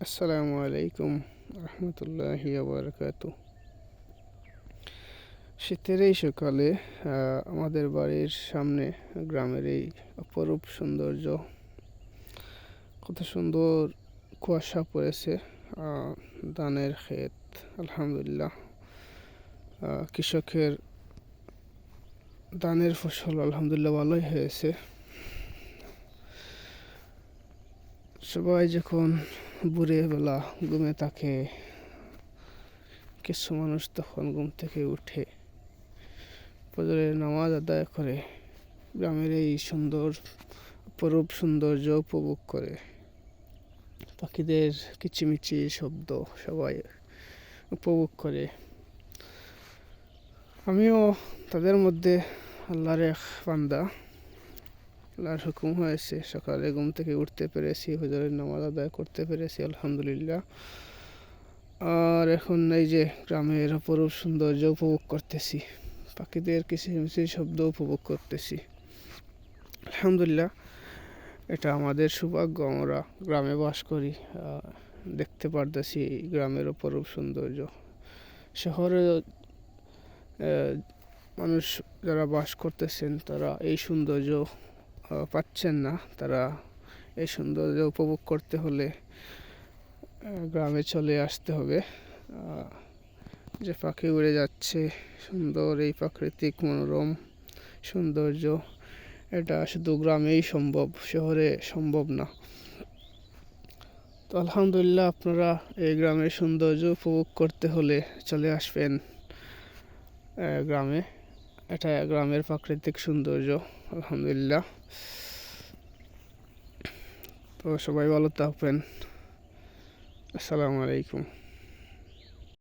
আসসালামু আলাইকুম রহমতুল্লাহি বারাকাতু। শীতের এই সকালে আমাদের বাড়ির সামনে গ্রামের এই অপরূপ সৌন্দর্য, কত সুন্দর কুয়াশা পড়েছে। ধানের ক্ষেত, আলহামদুলিল্লাহ, কৃষকের ধানের ফসল আলহামদুলিল্লাহ ভালোই হয়েছে। সবাই যখন ভোরের বেলা ঘুমে থাকে, কিছু মানুষ তখন ঘুম থেকে উঠে ফজরের নামাজ আদায় করে গ্রামের এই সুন্দর অপরূপ সৌন্দর্য উপভোগ করে। পাখিদের কিচিমিচি শব্দ সবাই উপভোগ করে। আমিও তাদের মধ্যে আল্লাহর এক বান্দা। আল্লাহর হুকুম হয়েছে, সকালে ঘুম থেকে উঠতে পেরেছি, ফজরের নামাজ আদায় করতে পেরেছি, আলহামদুলিল্লাহ। আর এখন এই যে গ্রামের অপরূপ সৌন্দর্য উপভোগ করতেছি, পাখিদের কিচিমিচি শব্দ উপভোগ করতেছি, আলহামদুলিল্লাহ। এটা আমাদের সৌভাগ্য, আমরা গ্রামে বাস করি, দেখতে পারতেছি গ্রামের অপরূপ সৌন্দর্য। শহরে মানুষ যারা বাস করতেছেন তারা এই সৌন্দর্য পাচ্ছেন না। তারা এই সৌন্দর্য উপভোগ করতে হলে গ্রামে চলে আসতে হবে। যে পাখি উড়ে যাচ্ছে, সুন্দর এই প্রাকৃতিক মনোরম সৌন্দর্য, এটা শুধু গ্রামেই সম্ভব, শহরে সম্ভব না। তো আলহামদুলিল্লাহ, আপনারা এই গ্রামের সৌন্দর্য উপভোগ করতে হলে চলে আসবেন গ্রামে। এটা গ্রামের প্রাকৃতিক সৌন্দর্য, আলহামদুলিল্লাহ। তো সবাই ভালো থাকবেন। আসসালামু আলাইকুম।